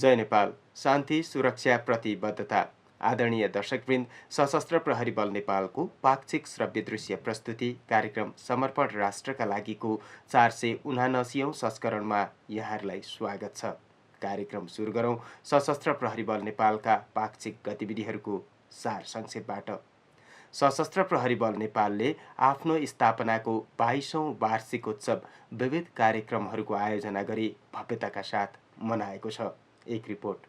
जय नेपाल। शान्ति सुरक्षा प्रतिबद्धता। आदरणीय दर्शकवृन्द, सशस्त्र प्रहरी बल नेपालको पाक्षिक श्रव्य दृश्य प्रस्तुति कार्यक्रम समर्पण राष्ट्रका लागिको 479औं संस्करणमा यहाँहरूलाई स्वागत छ। कार्यक्रम सुरु गरौँ सशस्त्र प्रहरी बल नेपालका पाक्षिक गतिविधिहरूको सार संक्षेपबाट। सशस्त्र प्रहरी बल नेपालले आफ्नो स्थापनाको 22औं वार्षिक उत्सव विविध कार्यक्रमहरूको आयोजना गरी भव्यताका साथ मनाएको छ। एक रिपोर्ट।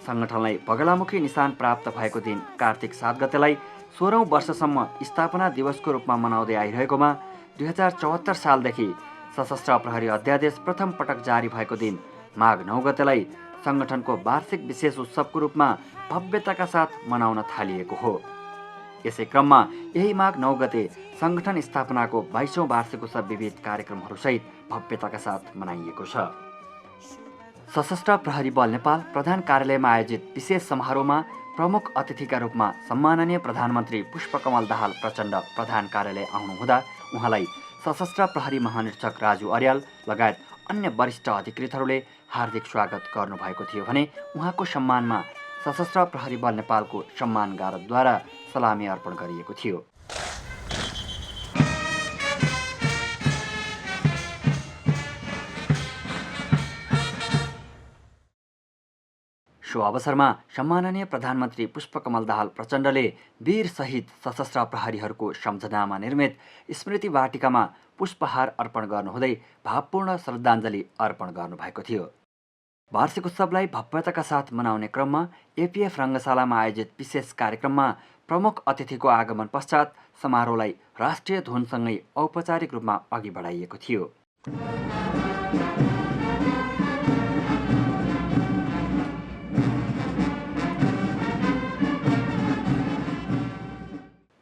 संगठनलाई बगलामुखी निशान प्राप्त भएको दिन कार्तिक 7 गतेलाई 16औं वर्षसम्म स्थापना दिवसको रूपमा मनाउँदै आइरहेकोमा 2074 सालदेखि सशस्त्र प्रहरी अध्यादेश प्रथम पटक जारी भएको दिन माघ 9 गतेलाई संगठनको वार्षिक विशेष उत्सवको रूपमा भव्यताका साथ मनाउन थालिएको हो। यसै क्रममा यही माघ 9 गते संगठन स्थापनाको 22औं वार्षिक उत्सव विविध कार्यक्रमहरूसहित भव्यताका साथ मनाइएको छ। सशस्त्र प्रहरी बल नेपाल प्रधान कार्यालयमा आयोजित विशेष समारोहमा प्रमुख अतिथिका रूपमा सम्माननीय प्रधानमन्त्री पुष्पकमल दाहाल प्रचण्ड प्रधान कार्यालय आउनुहुँदा उहाँलाई सशस्त्र प्रहरी महानिरीक्षक राजु अर्याल लगायत अन्य वरिष्ठ अधिकृतहरूले हार्दिक स्वागत गर्नुभएको थियो भने उहाँको सम्मानमा सशस्त्र प्रहरी बल नेपालको सम्मान गारदद्वारा सलामी अर्पण गरिएको थियो। सो अवसरमा सम्माननीय प्रधानमन्त्री पुष्पकमल दाहाल प्रचण्डले वीर शहीद सशस्त्र प्रहरीहरूको सम्झनामा निर्मित स्मृति वाटिकामा पुष्पहार अर्पण गर्नुहुँदै भावपूर्ण श्रद्धाञ्जली अर्पण गर्नुभएको थियो। वार्षिक उत्सवलाई भव्यताका साथ मनाउने क्रममा एपीएफ रङ्गशालामा आयोजित विशेष कार्यक्रममा प्रमुख अतिथिको आगमन पश्चात समारोहलाई राष्ट्रिय धुनसँगै औपचारिक रूपमा अघि बढाइएको थियो।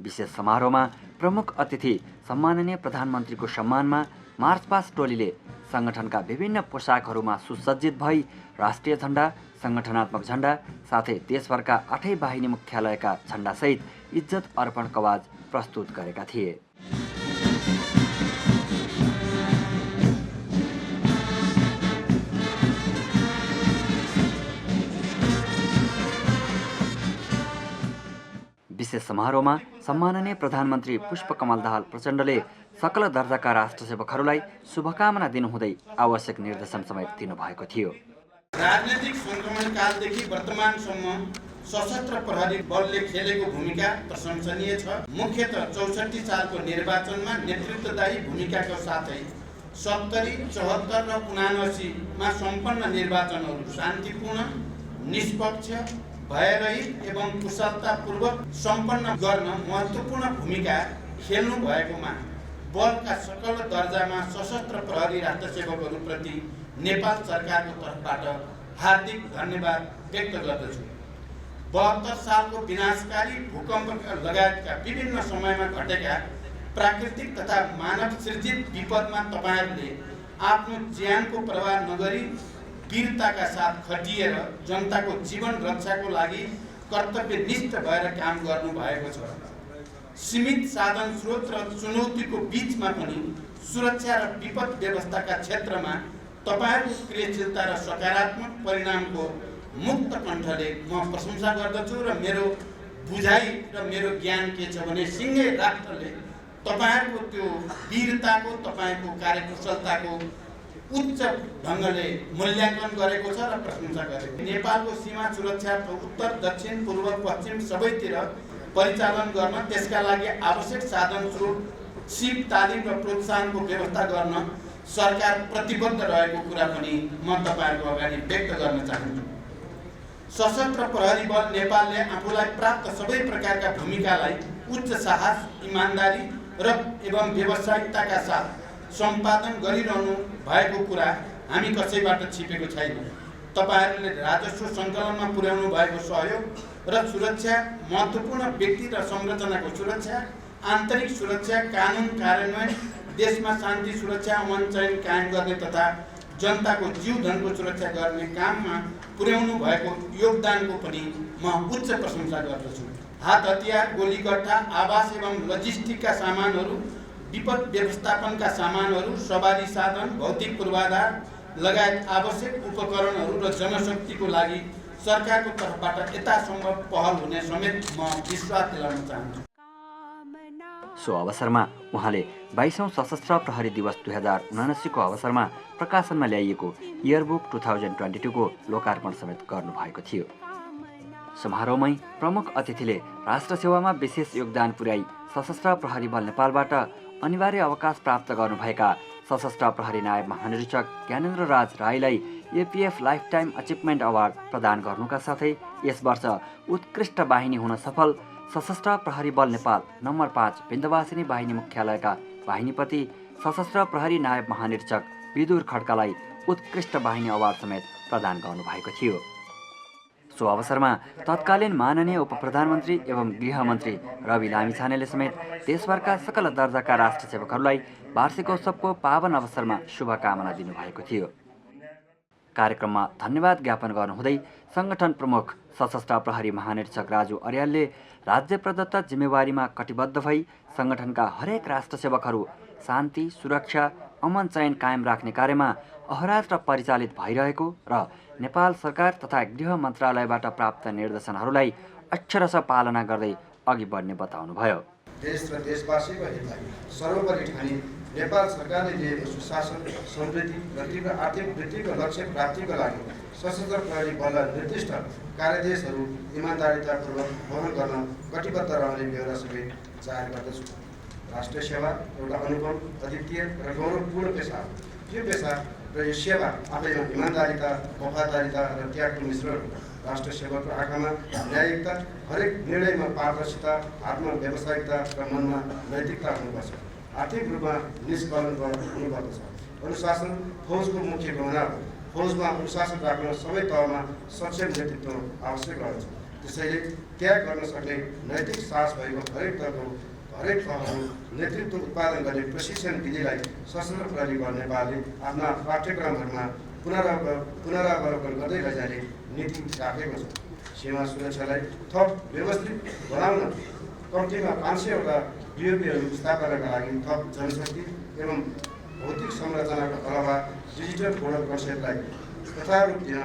विशेष समारोहमा प्रमुख अतिथि सम्माननीय प्रधानमन्त्रीको सम्मानमा मार्चपास्ट टोलीले संगठनका विभिन्न पोसाकहरूमा सुसज्जित भई राष्ट्रिय झण्डा, संगठनात्मक झण्डा साथै देशभरका 8 बाहिनी मुख्यालयका झण्डासहित इज्जत अर्पण कवाज प्रस्तुत गरेका थिए। विशेष समारोहमा सम्माननीय प्रधानमन्त्री पुष्पकमल दाहाल प्रचण्डले सकल दर्जाका राष्ट्रसेवकहरूलाई शुभकामना दिनुहुँदै आवश्यक निर्देशन समेत दिनुभएको थियो। राजनैतिक संक्रमण कालदेखि वर्तमानसम्म सशस्त्र प्रहरी बलले खेलेको भूमिका प्रशंसनीय छ। मुख्यतः 64 सालको निर्वाचनमा नेतृत्वदायी भूमिकाको साथै 70, 74 र 79 मा सम्पन्न निर्वाचनहरू शान्तिपूर्ण, निष्पक्ष, भयरहित एवं कुशलतापूर्वक सम्पन्न गर्न महत्त्वपूर्ण भूमिका खेल्नु भएकोमा बलका सकल दर्जामा सशस्त्र प्रहरी राष्ट्रसेवकहरूप्रति नेपाल सरकारको तर्फबाट हार्दिक धन्यवाद व्यक्त गर्दछु। 72 सालको विनाशकारी भूकम्प लगायतका विभिन्न समयमा घटेका प्राकृतिक तथा मानव सृजित विपदमा तपाईहरूले आफ्नो ज्यानको प्रवाह नगरी वीरताका साथ खटिएर जनताको जीवन रक्षाको लागि कर्तव्यनिष्ठ भएर काम गर्नु भएको छ। सीमित साधन स्रोत र चुनौतीको बीचमा पनि सुरक्षा र विपद व्यवस्थाका क्षेत्रमा तपाईहरूको क्रियाशीलता र सकारात्मक परिणामको मुक्त कण्ठले म प्रशंसा गर्दछु र मेरो बुझाइ र मेरो ज्ञान के छ भने सिंहै राष्ट्रले तपाईहरूको त्यो वीरताको, तपाईको कार्यकुशलताको उच्च ढङ्गले मूल्याङ्कन गरेको छ र प्रशंसा गरेको। नेपालको सीमा सुरक्षा उत्तर, दक्षिण, पूर्व, पश्चिम सबैतिर परिचालन गर्न त्यसका लागि आवश्यक साधन स्रोत, सिप, तालिम र प्रोत्साहनको व्यवस्था गर्न सरकार प्रतिबद्ध रहेको कुरा पनि म तपाईहरूको अगाडि व्यक्त गर्न चाहन्छु। सशस्त्र प्रहरी बल नेपालले आफूलाई प्राप्त सबै प्रकारका भूमिकालाई उच्च साहस, इमानदारी र एवं व्यावसायिकताका साथ सम्पादन गरिरहनु भएको कुरा हामी कसैबाट छिपेको छैन। तपाईहरूले राजस्व सङ्कलनमा पुर्याउनु भएको सहयोग र सुरक्षा, महत्त्वपूर्ण व्यक्ति र संरचनाको सुरक्षा, आन्तरिक सुरक्षा, कानुन कार्यान्वयन, देशमा शान्ति सुरक्षा अमन चयन कायम गर्ने तथा जनताको जीवधनको सुरक्षा गर्ने काममा पुर्याउनु भएको योगदानको पनि म उच्च प्रशंसा गर्दछु। हात हतियार, गोलीकट्टा, आवास एवं लजिस्टिकका सामानहरू विपद व्यवस्थापनका सामानहरू, सवारी साधन, भौतिक पूर्वाधार लगायत आवश्यक उपकरणहरू र जनशक्तिको लागि सरकारको तर्फबाट यथासम्भव पहल हुने समेत म विश्वास दिलाउन चाहन्छु। सो अवसरमा उहाँले 22औं सशस्त्र प्रहरी दिवस 2079 को अवसरमा प्रकाशनमा ल्याइएको इयरबुक 2022 को लोकार्पण समेत गर्नुभएको थियो। समारोहमै प्रमुख अतिथिले राष्ट्र सेवामा विशेष योगदान पुर्याई सशस्त्र प्रहरी बल नेपालबाट अनिवार्य अवकाश प्राप्त गर्नुभएका सशस्त्र प्रहरी नायब महानिरीक्षक ज्ञानेन्द्र राज राईलाई एपीएफ लाइफटाइम अचिभमेन्ट अवार्ड प्रदान गर्नुका साथै यस वर्ष उत्कृष्ट बाहिनी हुन सफल सशस्त्र प्रहरी बल नेपाल नम्बर 5 विन्ध्यवासिनी बाहिनी मुख्यालयका बाहिनीपति सशस्त्र प्रहरी नायब महानिरीक्षक विदुर खड्कालाई उत्कृष्ट बाहिनी अवार्ड समेत प्रदान गर्नुभएको थियो। सो अवसरमा तत्कालीन माननीय उपप्रधानमन्त्री एवं गृहमन्त्री रवि लामिछानेले समेत देशभरका सकल दर्जाका राष्ट्र सेवकहरूलाई वार्षिकोत्सवको पावन अवसरमा शुभकामना दिनुभएको थियो। कार्यक्रममा धन्यवाद ज्ञापन गर्नुहुँदै संगठन प्रमुख सशस्त्र प्रहरी महानिरीक्षक राजु अर्यालले राज्य प्रदत्त जिम्मेवारीमा कटिबद्ध भई संगठनका हरेक राष्ट्र सेवकहरू शान्ति, सुरक्षा, अमन चयन कायम राख्ने कार्यमा अहराज र परिचालित भइरहेको र नेपाल सरकार तथा गृह मन्त्रालयबाट प्राप्त निर्देशनहरूलाई अक्षरशः पालना गर्दै अघि बढ्ने बताउनुभयो। देश र देशवासीको हितलाई सर्वोपरि ठानी नेपाल सरकारले लिएको सुशासन, समृद्धि र तीव्र आर्थिक वृद्धिको लक्ष्य प्राप्तिको लागि सशस्त्र प्रहरी बललाई निर्दिष्ट कार्यदेशहरू इमान्दारितापूर्वक वहन गर्न कटिबद्ध रहने बेहोरा समेत जाहेर गर्दछु। राष्ट्रिय सेवा एउटा अनुभव, अद्वितीय र गौरवपूर्ण पेसा हो। यो पेसा र यो सेवा आफैमा इमान्दारिता, वफादारिता र त्यागको मिश्रण हो। राष्ट्र सेवकको आँखामा न्यायिकता, हरेक निर्णयमा पारदर्शिता, आत्मव्यावसायिकता र मनमा नैतिकता हुनुपर्छ। आर्थिक रूपमा निष्कलङ्क हुनुपर्दछ। अनुशासन फौजको मुख्य गहना हो। फौजमा अनुशासन राख्न सबै तहमा सक्षम नेतृत्व आवश्यक रहन्छ। त्यसैले त्याग गर्न सक्ने नैतिक साहस भएको हरेक तहको नेतृत्व उत्पादन गर्ने प्रशिक्षण विधिलाई सशस्त्र प्रहरी बल नेपालले आफ्ना पाठ्यक्रमहरूमा पुनरावलोकन गर्दै लैजाने नीति राखेको छ। सीमा सुरक्षालाई थप व्यवस्थित बनाउन कम्तीमा 500 वटा डिओपीहरू स्थापनाका लागि थप जनशक्ति एवं भौतिक संरचनाको अलावा डिजिटल बोर्डर कन्सेप्टलाई यथारूप दिन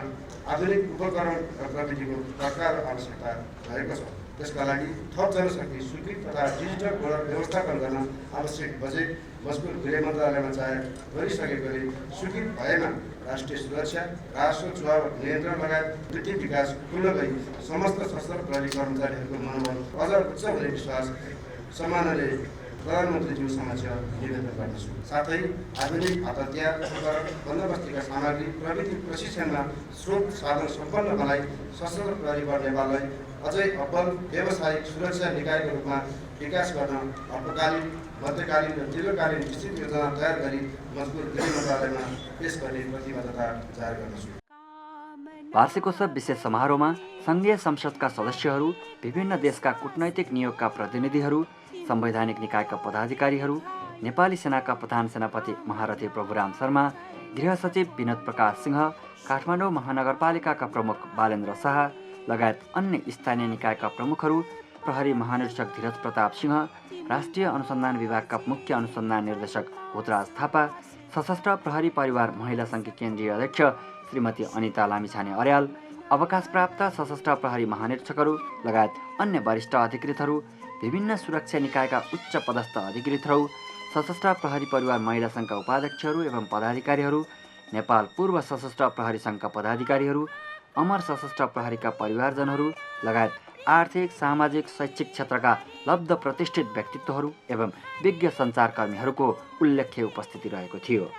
आधुनिक उपकरण र प्रविधिको प्रकार आवश्यकता रहेको छ। त्यसका लागि थप जनशक्ति स्वीकृत तथा डिजिटल बोर्डर व्यवस्थापन गर्न आवश्यक बजेट मजबुत गृह मन्त्रालयमा चाहे गरिसकेकोले स्वीकृत भएमा राष्ट्रिय सुरक्षा, राजस्व चुहाव नियन्त्रण लगायत वृद्धि विकास खुल्न गई समस्त सशस्त्र प्रहरी कर्मचारीहरूको मनोबल अझ उच्च हुने विश्वास सम्मानले प्रधानमन्त्रीज्यू समक्ष निवेदन गर्दछु। साथै आधुनिक हतियार, उपकरण, बन्दोबस्तीका सामग्री, प्रविधि प्रशिक्षणमा स्रोत साधन सम्पन्न बनाई सशस्त्र प्रहरी बल नेपाललाई अझै अब्बल व्यावसायिक सुरक्षा निकायको रूपमा विकास गर्न अल्पकालीन, मध्यकालीन र दीर्घकालीन विस्तृत योजना तयार गरी मजबुत गृह मन्त्रालयमा पेश गर्ने प्रतिबद्धता जाहेर गर्दछु। वार्षिकोत्सव विशेष समारोहमा संघीय संसदका सदस्यहरू, विभिन्न देशका कूटनैतिक नियोगका प्रतिनिधिहरू, संवैधानिक निकायका पदाधिकारीहरू, नेपाली सेनाका प्रधान सेनापति महारथी प्रभुराम शर्मा, गृह सचिव विनोद प्रकाश सिंह, काठमाडौँ महानगरपालिकाका प्रमुख बालेन्द्र शाह लगायत अन्य स्थानीय निकायका प्रमुखहरू, प्रहरी महानिरीक्षक धीरज प्रताप सिंह, राष्ट्रिय अनुसन्धान विभागका मुख्य अनुसन्धान निर्देशक भूतराज थापा, सशस्त्र प्रहरी परिवार महिला सङ्घकी केन्द्रीय अध्यक्ष श्रीमती अनिता लामिछाने अर्याल, अवकाश प्राप्त सशस्त्र प्रहरी महानिरीक्षकहरू लगायत अन्य वरिष्ठ अधिकृतहरू, विभिन्न सुरक्षा निकायका उच्च पदस्थ अधिकृतहरू, सशस्त्र प्रहरी परिवार महिला सङ्घका उपाध्यक्षहरू एवं पदाधिकारीहरू, नेपाल पूर्व सशस्त्र प्रहरी सङ्घका पदाधिकारीहरू, अमर सशस्त्र प्रहरीका परिवारजनहरू लगायत आर्थिक, सामाजिक, शैक्षिक क्षेत्रका लब्ध प्रतिष्ठित व्यक्तित्वहरू एवं विज्ञ सञ्चारकर्मीहरूको उल्लेख्य उपस्थिति रहेको थियो।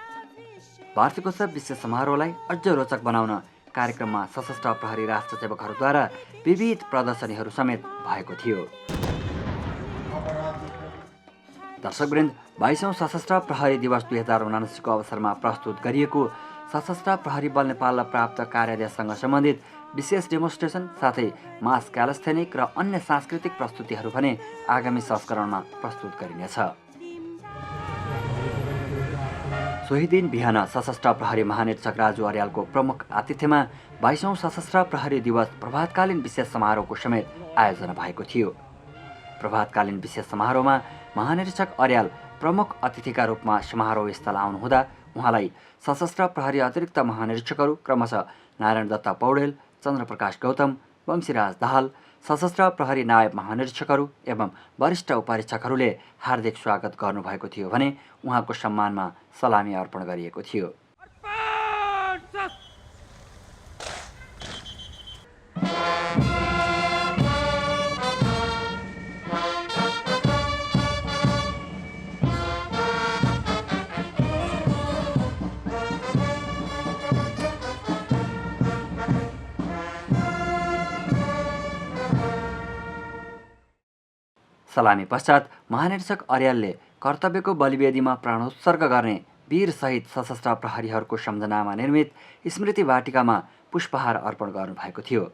वार्षिकोत्सव विशेष समारोहलाई अझ रोचक बनाउन कार्यक्रममा सशस्त्र प्रहरी राष्ट्र सेवकहरूद्वारा विविध प्रदर्शनीहरू समेत भएको थियो। दर्शकवृन्द, 22औं सशस्त्र प्रहरी दिवस 2079 को अवसरमा प्रस्तुत गरिएको सशस्त्र प्रहरी बल नेपाललाई प्राप्त कार्यादेशसँग सम्बन्धित विशेष डेमोन्स्ट्रेसन साथै मास क्यालेस्थेनिक र अन्य सांस्कृतिक प्रस्तुतिहरू भने आगामी संस्करणमा प्रस्तुत गरिनेछ। सोही दिन बिहान सशस्त्र प्रहरी महानिरीक्षक राजु अर्यालको प्रमुख आतिथ्यमा 22औं सशस्त्र प्रहरी दिवस प्रभातकालीन विशेष समारोहको समेत आयोजना भएको थियो। प्रभातकालीन विशेष समारोहमा महानिरीक्षक अर्याल प्रमुख अतिथिका रूपमा समारोह स्थल आउनुहुँदा उहाँलाई सशस्त्र प्रहरी अतिरिक्त महानिरीक्षकहरू क्रमशः नारायण दत्त पौडेल, चन्द्रप्रकाश गौतम, वंशीराज दाहाल, सशस्त्र प्रहरी नायब महानिरीक्षकहरू एवं वरिष्ठ उपरीक्षकहरूले हार्दिक स्वागत गर्नुभएको थियो भने उहाँको सम्मानमा सलामी अर्पण गरिएको थियो। सलामी पश्चात महानिरीक्षक अर्यालले कर्तव्यको बलिवेदीमा प्राणोत्सर्ग गर्ने वीर सहित सशस्त्र प्रहरीहरूको सम्झनामा निर्मित स्मृति वाटिकामा पुष्पहार अर्पण गर्नुभएको थियो।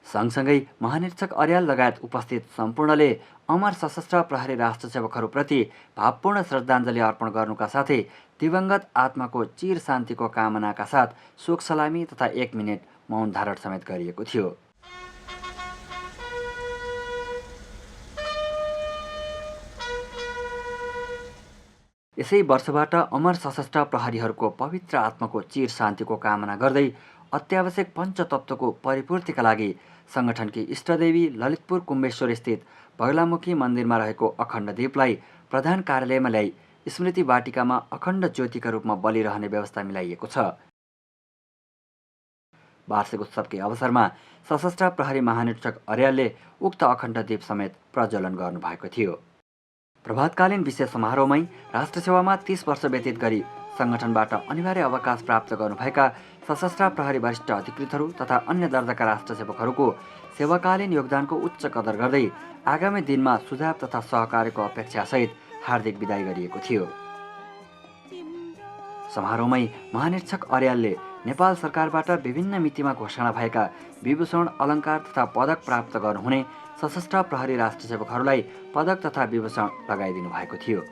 सँगसँगै महानिरीक्षक अर्याल लगायत उपस्थित सम्पूर्णले अमर सशस्त्र प्रहरी राष्ट्रसेवकहरूप्रति भावपूर्ण श्रद्धाञ्जली अर्पण गर्नुका साथै दिवंगत आत्माको चिर शान्तिको कामनाका साथ शोक सलामी तथा 1 मिनेट मौन धारण समेत गरिएको थियो। यसै वर्षबाट अमर सशस्त्र प्रहरीहरूको पवित्र आत्माको चिर शान्तिको कामना गर्दै अत्यावश्यक पञ्चतत्त्वको परिपूर्तिका लागि संगठनकी इष्टदेवी ललितपुर कुम्बेश्वर स्थित बगलामुखी मन्दिरमा रहेको अखण्ड दीपलाई प्रधान कार्यालयमा ल्याई स्मृति वाटिकामा अखण्ड ज्योतिका रूपमा बलिरहने व्यवस्था मिलाइएको छ। वार्षिक उत्सवकै अवसरमा सशस्त्र प्रहरी महानिरीक्षक अर्यालले उक्त अखण्ड दीप समेत प्रज्वलन गर्नुभएको थियो। प्रभातकालीन विशेष समारोहमै राष्ट्रसेवामा 30 वर्ष व्यतीत गरी संगठनबाट अनिवार्य अवकाश प्राप्त गर्नुभएका सशस्त्र प्रहरी वरिष्ठ अधिकृतहरू तथा अन्य दर्जाका राष्ट्रसेवकहरूको सेवाकालीन योगदानको उच्च कदर गर्दै आगामी दिनमा सुझाव तथा सहकार्यको अपेक्षासहित हार्दिक विदाई गरिएको थियो। समारोहमै महानिरीक्षक अर्यालले नेपाल सरकारबाट विभिन्न मितिमा घोषणा भएका विभूषण, अलङ्कार तथा पदक प्राप्त गर्नुहुने सशस्त्र प्रहरी राष्ट्रसेवकहरूलाई पदक तथा विभूषण लगाइदिनु भएको थियो।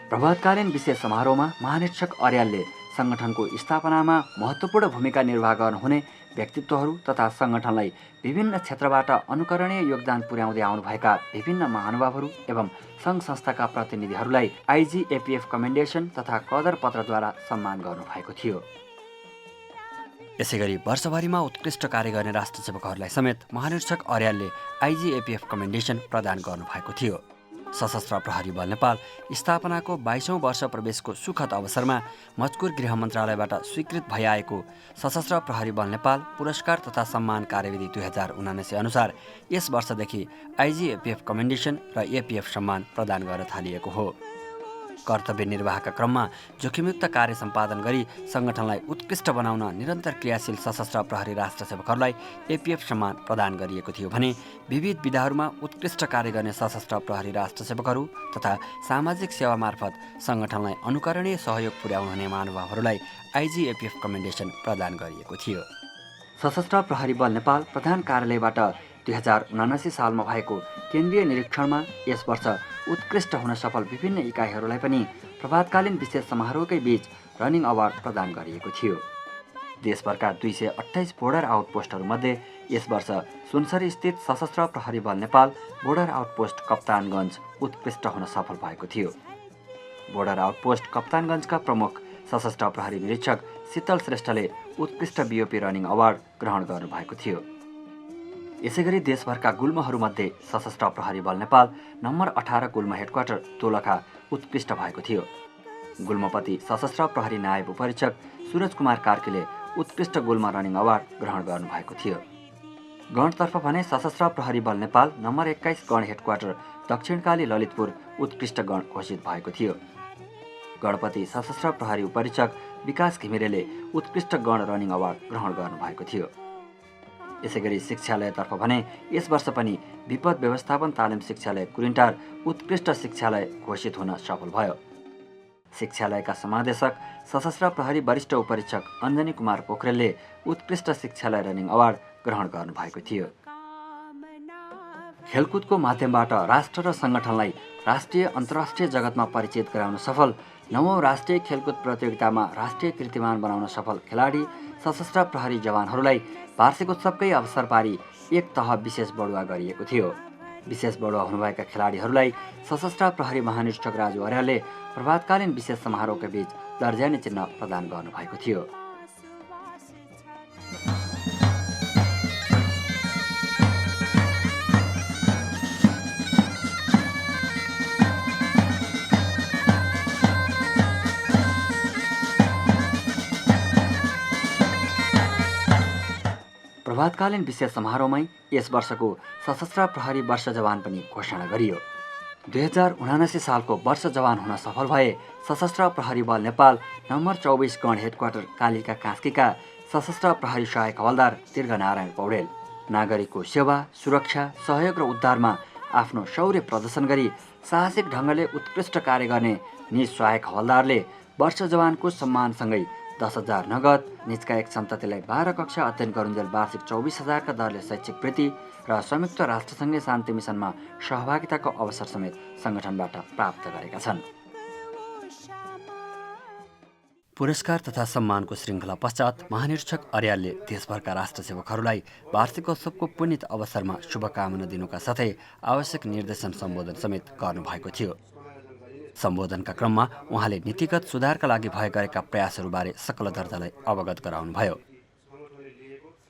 प्रभातकालीन विशेष समारोहमा महानिरीक्षक अर्यालले संगठनको स्थापनामा महत्त्वपूर्ण भूमिका निर्वाह गर्नुहुने व्यक्तित्वहरू तथा संगठनलाई विभिन्न क्षेत्रबाट अनुकरणीय योगदान पुर्याउँदै आउनुभएका विभिन्न महानुभावहरू एवं सङ्घ संस्थाका प्रतिनिधिहरूलाई आइजिएपिएफ कमेन्डेसन तथा कदर पत्रद्वारा सम्मान गर्नुभएको थियो। यसैगरी वर्षभरिमा उत्कृष्ट कार्य गर्ने राष्ट्रसेवकहरूलाई समेत महानिरीक्षक अर्यालले आइजिएपिएफ कमेन्डेसन प्रदान गर्नुभएको थियो। सशस्त्र प्रहरी बल नेपाल स्थापनाको 22औं वर्ष प्रवेशको सुखद अवसरमा मजकुर गृह मन्त्रालयबाट स्वीकृत भइआएको सशस्त्र प्रहरी बल नेपाल पुरस्कार तथा सम्मान कार्यविधि 2079 अनुसार यस वर्षदेखि आइजिएपिएफ कमेन्डेसन र एपिएफ सम्मान प्रदान गर्न थालिएको हो। कर्तव्य निर्वाहका क्रममा जोखिमयुक्त कार्य सम्पादन गरी संगठनलाई उत्कृष्ट बनाउन निरन्तर क्रियाशील सशस्त्र प्रहरी राष्ट्रसेवकहरूलाई एपिएफ सम्मान प्रदान गरिएको थियो भने विविध विधाहरूमा उत्कृष्ट कार्य गर्ने सशस्त्र प्रहरी राष्ट्रसेवकहरू तथा सामाजिक सेवा मार्फत संगठनलाई अनुकरणीय सहयोग पुर्याउनुहुने महानुभावहरूलाई आइजिएपिएफ कमेन्डेसन प्रदान गरिएको थियो। सशस्त्र प्रहरी बल नेपाल प्रधान कार्यालयबाट 2079 सालमा भएको केन्द्रीय निरीक्षणमा यस वर्ष उत्कृष्ट हुन सफल विभिन्न इकाइहरूलाई पनि प्रभातकालीन विशेष समारोहकै बीच रनिङ अवार्ड प्रदान गरिएको थियो। देशभरका 228 बोर्डर आउटपोस्टहरूमध्ये यस वर्ष सुनसरी स्थित सशस्त्र प्रहरी बल नेपाल बोर्डर आउटपोस्ट कप्तानगञ्ज उत्कृष्ट हुन सफल भएको थियो। बोर्डर आउटपोस्ट कप्तानगञ्जका प्रमुख सशस्त्र प्रहरी निरीक्षक शीतल श्रेष्ठले उत्कृष्ट बिओपी रनिङ अवार्ड ग्रहण गर्नुभएको थियो। यसैगरी देशभरका गुल्महरूमध्ये सशस्त्र प्रहरी बल नेपाल नम्बर 18 गुल्म हेडक्वार्टर दोलखा उत्कृष्ट भएको थियो। गुल्मपति सशस्त्र प्रहरी नायब उपरीक्षक सूरज कुमार कार्कीले उत्कृष्ट गुल्म रनिङ अवार्ड ग्रहण गर्नुभएको थियो। गणतर्फ भने सशस्त्र प्रहरी बल नेपाल नम्बर 21 गण हेडक्वार्टर दक्षिणकाली ललितपुर उत्कृष्ट गण घोषित भएको थियो। गणपति सशस्त्र प्रहरी उपरीक्षक विकास घिमिरेले उत्कृष्ट गण रनिङ अवार्ड ग्रहण गर्नुभएको थियो। यसैगरी शिक्षालयतर्फ भने यस वर्ष पनि विपद व्यवस्थापन तालिम शिक्षालय कुरिन्टार उत्कृष्ट शिक्षालय घोषित हुन सफल भयो। शिक्षालयका समादेशक सशस्त्र प्रहरी वरिष्ठ उपरीक्षक अञ्जनी कुमार पोखरेलले उत्कृष्ट शिक्षालय रनिङ अवार्ड ग्रहण गर्नुभएको थियो। खेलकुदको माध्यमबाट राष्ट्र र संगठनलाई राष्ट्रिय अन्तर्राष्ट्रिय जगतमा परिचित गराउन सफल 9औं राष्ट्रिय खेलकुद प्रतियोगितामा राष्ट्रिय कीर्तिमान बनाउन सफल खेलाडी सशस्त्र प्रहरी जवानहरूलाई वार्षिक उत्सवकै अवसर पारी एक तह विशेष बढुवा गरिएको थियो। विशेष बढुवा हुनुभएका खेलाडीहरूलाई सशस्त्र प्रहरी महानिरीक्षक राजु अर्यालले प्रभातकालीन विशेष समारोहका बीच दर्जानी चिन्ह प्रदान गर्नुभएको थियो। प्रभातकालीन विशेष समारोहमै यस वर्षको सशस्त्र प्रहरी वर्ष जवान पनि घोषणा गरियो। 2079 सालको वर्ष जवान हुन सफल भए सशस्त्र प्रहरी बल नेपाल नम्बर 24 गण हेडक्वार्टर कालिका कास्कीका सशस्त्र प्रहरी सहायक हवलदार तीर्घनारायण पौडेल नागरिकको सेवा, सुरक्षा, सहयोग र उद्धारमा आफ्नो शौर्य प्रदर्शन गरी साहसिक ढङ्गले उत्कृष्ट कार्य गर्ने निसहायक हवलदारले वर्ष जवानको सम्मानसँगै 10,000 नगद, निजका एक सन्ततिलाई 12 कक्षा अध्ययन गरुन्जेल वार्षिक 24,000 का दरले शैक्षिक वृत्ति र संयुक्त राष्ट्रसङ्घीय शान्ति मिसनमा सहभागिताको अवसर समेत सङ्गठनबाट प्राप्त गरेका छन्। पुरस्कार तथा सम्मानको श्रृङ्खला पश्चात महानिरीक्षक अर्यालले देशभरका राष्ट्र सेवकहरूलाई वार्षिकोत्सवको पुनित अवसरमा शुभकामना दिनुका साथै आवश्यक निर्देशन सम्बोधन समेत गर्नुभएको थियो। सम्बोधनका क्रममा उहाँले नीतिगत सुधारका लागि भए गरेका प्रयासहरूबारे सकल दर्जालाई अवगत गराउनुभयो।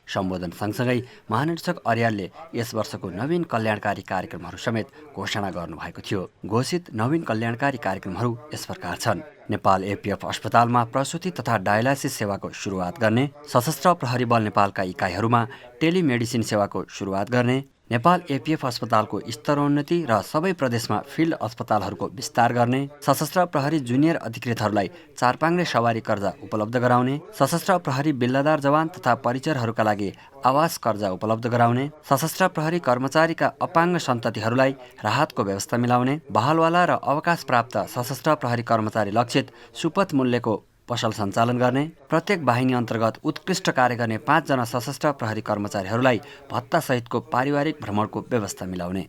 सम्बोधन सँगसँगै महानिरीक्षक अर्यालले यस वर्षको नवीन कल्याणकारी कार्यक्रमहरू समेत घोषणा गर्नुभएको थियो। घोषित नवीन कल्याणकारी कार्यक्रमहरू यस प्रकार छन्। नेपाल एपीएफ अस्पतालमा प्रसुति तथा डायलासिस सेवाको सुरुवात गर्ने, सशस्त्र प्रहरी बल नेपालका इकाइहरूमा टेलिमेडिसिन सेवाको सुरुवात गर्ने, नेपाल एपीएफ अस्पतालको स्तरोन्नति र सबै प्रदेशमा फिल्ड अस्पतालहरूको विस्तार गर्ने, सशस्त्र प्रहरी जुनियर अधिकृतहरूलाई 4 पाङ्ग्रे सवारी कर्जा उपलब्ध गराउने, सशस्त्र प्रहरी बिल्लादार जवान तथा परिचरहरूका लागि आवास कर्जा उपलब्ध गराउने, सशस्त्र प्रहरी कर्मचारीका अपाङ्ग सन्ततिहरूलाई राहतको व्यवस्था मिलाउने, बहालवाला र अवकाश प्राप्त सशस्त्र प्रहरी कर्मचारी लक्षित सुपथ मूल्यको पसल सञ्चालन गर्ने, प्रत्येक बाहिनी अन्तर्गत उत्कृष्ट कार्य गर्ने 5 जना सशस्त्र प्रहरी कर्मचारीहरूलाई भत्तासहितको पारिवारिक भ्रमणको व्यवस्था मिलाउने।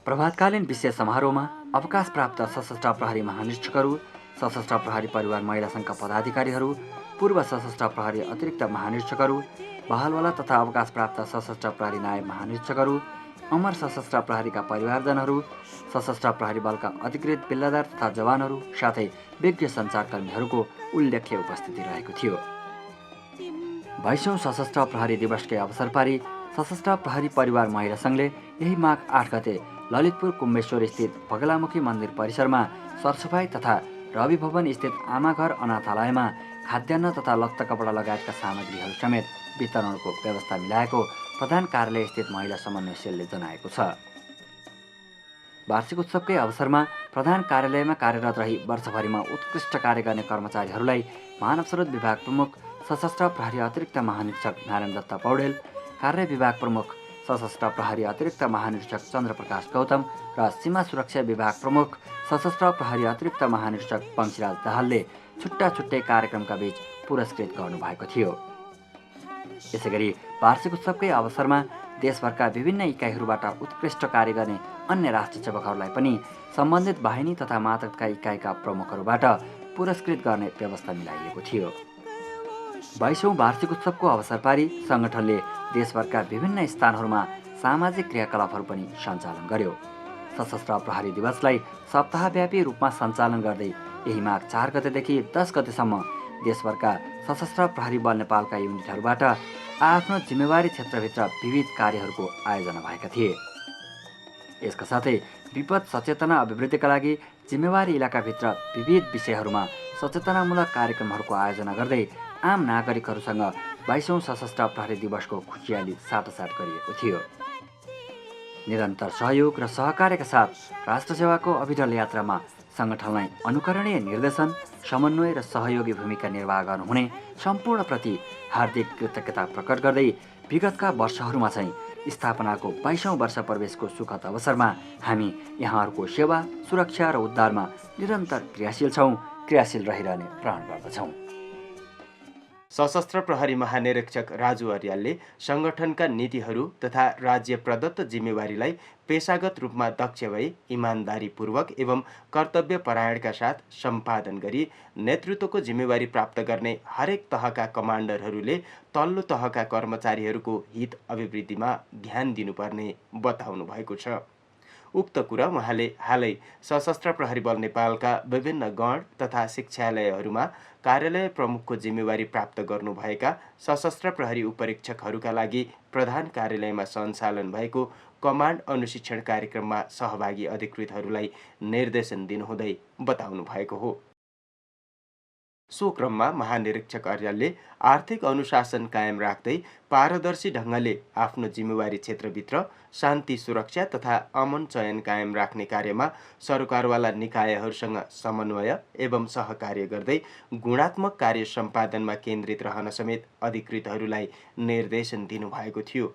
प्रभातकालीन विशेष समारोहमा अवकाश प्राप्त सशस्त्र प्रहरी महानिरीक्षकहरू, सशस्त्र प्रहरी परिवार महिला सङ्घका पदाधिकारीहरू, पूर्व सशस्त्र प्रहरी अतिरिक्त महानिरीक्षकहरू, बहालवाला तथा अवकाश प्राप्त सशस्त्र प्रहरी नायब महानिरीक्षकहरू, अमर सशस्त्र प्रहरीका परिवारजनहरू, सशस्त्र प्रहरी बलका अधिकृत बिल्लादार तथा जवानहरू साथै विज्ञ सञ्चारकर्मीहरूको उल्लेख्य उपस्थिति रहेको थियो। 22औं सशस्त्र प्रहरी दिवसकै अवसर पारी सशस्त्र प्रहरी परिवार महिला सङ्घले यही माघ 8 गते ललितपुर कुम्बेश्वर स्थित बगलामुखी मन्दिर परिसरमा सरसफाई तथा रवि भवन स्थित आमाघर अनाथालयमा खाद्यान्न तथा लत्ता कपडा लगायतका सामग्रीहरू समेत वितरणको व्यवस्था मिलाएको प्रधान कार्यालय स्थित महिला समन्वय सेलले जनाएको छ। वार्षिक उत्सवकै अवसरमा प्रधान कार्यालयमा कार्यरत रही वर्षभरिमा उत्कृष्ट कार्य गर्ने कर्मचारीहरूलाई मानव स्रोत विभाग प्रमुख सशस्त्र प्रहरी अतिरिक्त महानिरीक्षक नारायण दत्त पौडेल, कार्य विभाग प्रमुख सशस्त्र प्रहरी अतिरिक्त महानिरीक्षक चन्द्रप्रकाश गौतम र सीमा सुरक्षा विभाग प्रमुख सशस्त्र प्रहरी अतिरिक्त महानिरीक्षक पंक्षीराज दाहालले छुट्टा छुट्टै कार्यक्रमका बीच पुरस्कृत गर्नुभएको थियो। यसैगरी वार्षिक उत्सवकै अवसरमा देशभरका विभिन्न इकाइहरूबाट उत्कृष्ट कार्य गर्ने अन्य राष्ट्र सेवकहरूलाई पनि सम्बन्धित बाहिनी तथा मातहतका इकाइका प्रमुखहरूबाट पुरस्कृत गर्ने व्यवस्था मिलाइएको थियो। 22औं वार्षिक उत्सवको अवसर पारी सङ्गठनले देशभरका विभिन्न स्थानहरूमा सामाजिक क्रियाकलापहरू पनि सञ्चालन गर्यो। सशस्त्र प्रहरी दिवसलाई सप्ताहव्यापी रूपमा सञ्चालन गर्दै यही माघ 4 गतेदेखि 10 गतेसम्म देशभरका सशस्त्र प्रहरी बल नेपालका युनिटहरूबाट आफ्नो जिम्मेवारी क्षेत्रभित्र विविध कार्यहरूको आयोजना भएका थिए। यसका साथै विपद सचेतना अभिवृद्धिका लागि जिम्मेवारी इलाकाभित्र विविध विषयहरूमा सचेतनामूलक कार्यक्रमहरूको आयोजना गर्दै आम नागरिकहरूसँग 22औं सशस्त्र प्रहरी दिवसको खुसियाली साटासाट गरिएको थियो। निरन्तर सहयोग र सहकार्यका साथ राष्ट्र सेवाको अविरल यात्रामा सङ्गठनलाई अनुकरणीय निर्देशन, समन्वय र सहयोगी भूमिका निर्वाह गर्नुहुने सम्पूर्णप्रति हार्दिक कृतज्ञता प्रकट गर्दै विगतका वर्षहरूमा चाहिँ स्थापनाको 22औं वर्ष प्रवेशको सुखद अवसरमा हामी यहाँहरूको सेवा, सुरक्षा र उद्धारमा निरन्तर क्रियाशील छौँ, क्रियाशील रहिरहने प्रण गर्दछौँ। सशस्त्र प्रहरी महानिरीक्षक राजु अर्यालले सङ्गठनका नीतिहरू तथा राज्य प्रदत्त जिम्मेवारीलाई पेशागत रूपमा दक्ष भई इमान्दारीपूर्वक एवं कर्तव्यपरायणका साथ सम्पादन गरी नेतृत्वको जिम्मेवारी प्राप्त गर्ने हरेक तहका कमान्डरहरूले तल्लो तहका कर्मचारीहरूको हित अभिवृद्धिमा ध्यान दिनुपर्ने बताउनु भएको छ। उक्त कुरा उहाँले हालै सशस्त्र प्रहरी बल नेपालका विभिन्न गण तथा शिक्षालयहरूमा कार्यालय प्रमुखको जिम्मेवारी प्राप्त गर्नुभएका सशस्त्र प्रहरी उपरीक्षकहरूका लागि प्रधान कार्यालयमा सञ्चालन भएको कमान्ड अनुशिक्षण कार्यक्रममा सहभागी अधिकृतहरूलाई निर्देशन दिनुहुँदै बताउनु भएको हो। सो क्रममा महानिरीक्षक अर्यालले आर्थिक अनुशासन कायम राख्दै पारदर्शी ढङ्गले आफ्नो जिम्मेवारी क्षेत्रभित्र शान्ति सुरक्षा तथा अमन चयन कायम राख्ने कार्यमा सरकारवाला निकायहरूसँग समन्वय एवं सहकार्य गर्दै गुणात्मक कार्य सम्पादनमा केन्द्रित रहन समेत अधिकृतहरूलाई निर्देशन दिनुभएको थियो।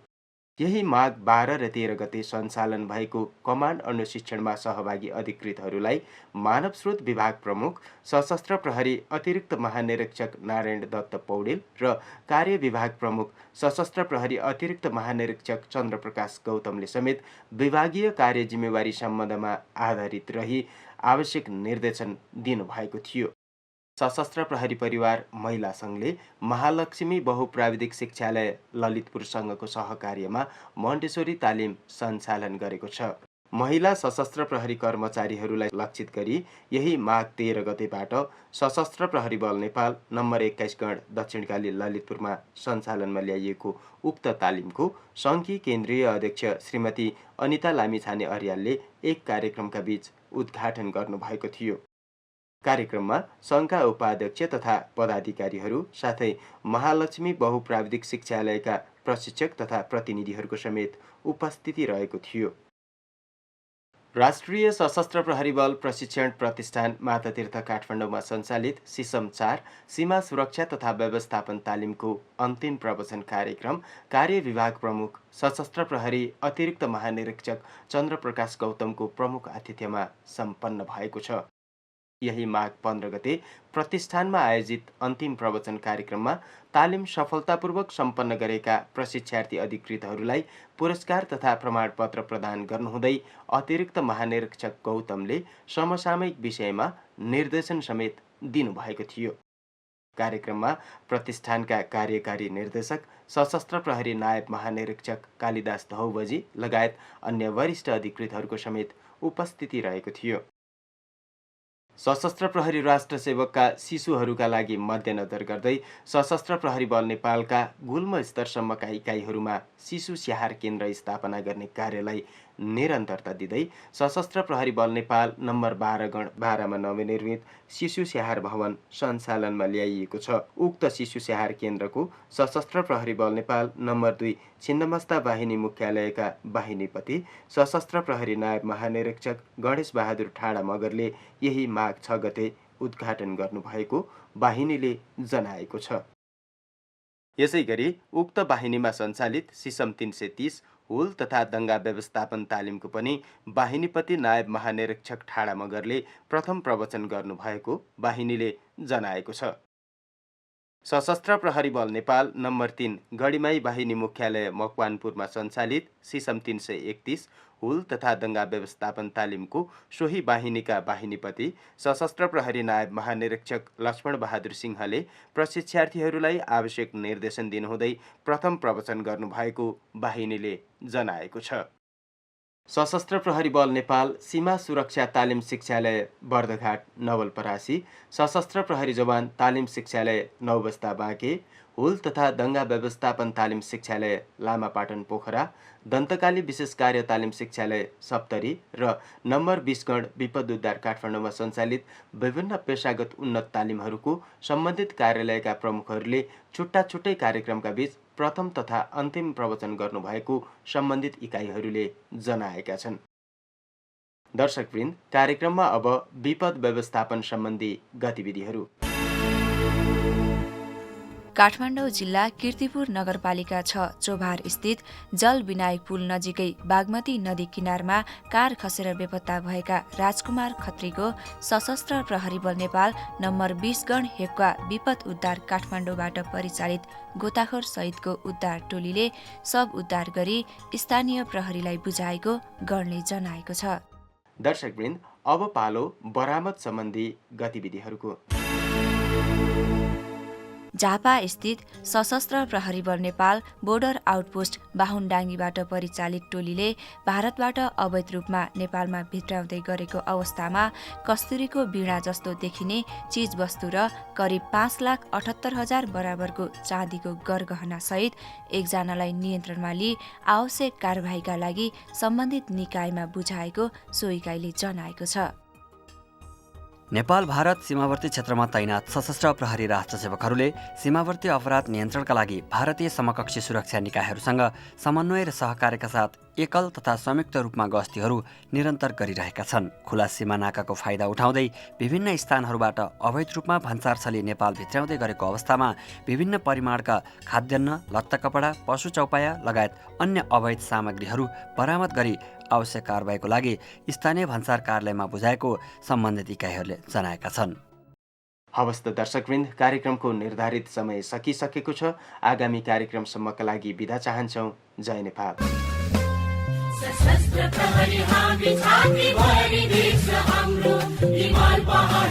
यही माघ 12 र 13 गते सञ्चालन भएको कमान्ड अनुशिक्षणमा सहभागी अधिकृतहरूलाई मानव स्रोत विभाग प्रमुख सशस्त्र प्रहरी अतिरिक्त महानिरीक्षक नारायण दत्त पौडेल र कार्य विभाग प्रमुख सशस्त्र प्रहरी अतिरिक्त महानिरीक्षक चन्द्रप्रकाश गौतमले समेत विभागीय कार्य जिम्मेवारी सम्बन्धमा आधारित रही आवश्यक निर्देशन दिनुभएको थियो। सशस्त्र प्रहरी परिवार महिला सङ्घले महालक्ष्मी बहुप्राविधिक शिक्षालय ललितपुर सङ्घको सहकार्यमा मोन्टेसोरी तालिम सञ्चालन गरेको छ। महिला सशस्त्र प्रहरी कर्मचारीहरूलाई लक्षित गरी यही माघ 13 गतेबाट सशस्त्र प्रहरी बल नेपाल नम्बर 21 गण दक्षिणकाली ललितपुरमा सञ्चालनमा ल्याइएको उक्त तालिमको सङ्घकी केन्द्रीय अध्यक्ष श्रीमती अनिता लामिछाने अर्यालले एक कार्यक्रमका बीच उद्घाटन गर्नुभएको थियो। कार्यक्रममा सङ्घका उपाध्यक्ष तथा पदाधिकारीहरू साथै महालक्ष्मी बहुप्राविधिक शिक्षालयका प्रशिक्षक तथा प्रतिनिधिहरूको समेत उपस्थिति रहेको थियो। राष्ट्रिय सशस्त्र प्रहरी बल प्रशिक्षण प्रतिष्ठान मातातीर्थ काठमाडौँमा सञ्चालित सिसम 4 सीमा सुरक्षा तथा व्यवस्थापन तालिमको अन्तिम प्रवचन कार्यक्रम कार्य विभाग प्रमुख सशस्त्र प्रहरी अतिरिक्त महानिरीक्षक चन्द्रप्रकाश गौतमको प्रमुख आतिथ्यमा सम्पन्न भएको छ। यही माघ 15 गते प्रतिष्ठानमा आयोजित अन्तिम प्रवचन कार्यक्रममा तालिम सफलतापूर्वक सम्पन्न गरेका प्रशिक्षार्थी अधिकृतहरूलाई पुरस्कार तथा प्रमाणपत्र प्रदान गर्नुहुँदै अतिरिक्त महानिरीक्षक गौतमले समसामयिक विषयमा निर्देशन समेत दिनुभएको थियो। कार्यक्रममा प्रतिष्ठानका कार्यकारी निर्देशक सशस्त्र प्रहरी नायब महानिरीक्षक कालिदास धौबजी लगायत अन्य वरिष्ठ अधिकृतहरूको समेत उपस्थिति रहेको थियो। सशस्त्र प्रहरी राष्ट्र सेवकका शिशुहरूका लागि मध्यनजर गर्दै सशस्त्र प्रहरी बल नेपालका गुल्म स्तरसम्मका इकाइहरूमा शिशु स्याहार केन्द्र स्थापना गर्ने कार्यलाई निरन्तरता दिँदै सशस्त्र प्रहरी बल नेपाल नम्बर 12 गण 12 मा नवनिर्मित शिशु स्याहार भवन सञ्चालनमा ल्याइएको छ। उक्त शिशु स्याहार केन्द्रको सशस्त्र प्रहरी बल नेपाल नम्बर 2 छिन्नमस्ता बाहिनी मुख्यालयका बाहिनीपति सशस्त्र प्रहरी नायब महानिरीक्षक गणेश बहादुर ठाडा मगरले यही माघ 6 गते उद्घाटन गर्नुभएको बाहिनीले जनाएको छ। यसैगरी उक्त बाहिनीमा सञ्चालित सिसम 330 हुल तथा दङ्गा व्यवस्थापन तालिमको पनि बाहिनीपति नायब महानिरीक्षक ठाडा मगरले प्रथम प्रवचन गर्नुभएको बाहिनीले जनाएको छ। सशस्त्र प्रहरी बल नेपाल नम्बर 3 गढीमाई बाहिनी मुख्यालय मकवानपुरमा सञ्चालित सिसम 331 हुल तथा दङ्गा व्यवस्थापन तालिमको सोही बाहिनीका बाहिनीपति सशस्त्र प्रहरी नायब महानिरीक्षक लक्ष्मण बहादुर सिंहले प्रशिक्षार्थीहरूलाई आवश्यक निर्देशन दिनुहुँदै प्रथम प्रवचन गर्नुभएको बाहिनीले जनाएको छ। सशस्त्र प्रहरी बल नेपाल सीमा सुरक्षा तालिम शिक्षालय बर्दघाट नवलपरासी, सशस्त्र प्रहरी जवान तालिम शिक्षालय नौबस्ता बाँके, हुल तथा दङ्गा व्यवस्थापन तालिम शिक्षालय लामापाटन पोखरा, दन्तकाली विशेष कार्य तालिम शिक्षालय सप्तरी र नम्बर 20 गण विपद उद्धार काठमाडौँमा सञ्चालित विभिन्न पेशागत उन्नत तालिमहरूको सम्बन्धित कार्यालयका प्रमुखहरूले छुट्टा छुट्टै कार्यक्रमका बीच प्रथम तथा अन्तिम प्रवचन गर्नुभएको सम्बन्धित इकाइहरूले जनाएका छन्। दर्शकवृन्द, कार्यक्रममा अब विपद व्यवस्थापन सम्बन्धी गतिविधिहरू। काठमाडौँ जिल्ला कीर्तिपुर नगरपालिका 6 चोभार स्थित जल विनायक पुल नजिकै बागमती नदी किनारमा कार खसेर बेपत्ता भएका राजकुमार खत्रीको सशस्त्र प्रहरी बल नेपाल नम्बर 20 गण हेक्वा विपद उद्धार काठमाडौँबाट परिचालित गोताखोर सहितको उद्धार टोलीले सब उद्धार गरी स्थानीय प्रहरीलाई बुझाएको गणले जनाएको छ। दर्शकवृन्द, अब पालो बरामद सम्बन्धी गतिविधिहरूको। झापा स्थित सशस्त्र प्रहरी बल नेपाल बोर्डर आउटपोस्ट बाहुनडाङ्गीबाट परिचालित टोलीले भारतबाट अवैध रूपमा नेपालमा भित्राउँदै गरेको अवस्थामा कस्तुरीको वीणा जस्तो देखिने चीजवस्तु र करिब 5,78,000 बराबरको चाँदीको गरगहना सहित एकजनालाई नियन्त्रणमा लिई आवश्यक कारबाहीका लागि सम्बन्धित निकायमा बुझाएको सो इकाइले जनाएको छ। नेपाल भारत सीमावर्ती क्षेत्रमा तैनात सशस्त्र प्रहरी राष्ट्र सेवकहरूले सीमावर्ती अपराध नियन्त्रणका लागि भारतीय समकक्षी सुरक्षा निकायहरूसँग समन्वय र सहकार्यका साथ एकल तथा संयुक्त रूपमा गस्तीहरू निरन्तर गरिरहेका छन्। खुला सीमा नाकाको फाइदा उठाउँदै विभिन्न स्थानहरूबाट अवैध रूपमा भन्सार छली नेपाल भित्राउँदै गरेको अवस्थामा विभिन्न परिमाणका खाद्यान्न, लत्ता कपडा, पशु चौपाया लगायत अन्य अवैध सामग्रीहरू बरामद गरी आवश्यक कारबाहीको लागि स्थानीय भन्सार कार्यालयमा बुझाएको सम्बन्धित इकाइहरूले जनाएका छन्। हवस् त दर्शकवृन्द, कार्यक्रमको निर्धारित समय सकिसकेको छ। आगामी कार्यक्रमसम्मका लागि बिदा चाहन्छौँ। जय नेपाल। सशस्त्र प्रहरी हामी छाती भरि देश हाम्रो हिमाल पहाड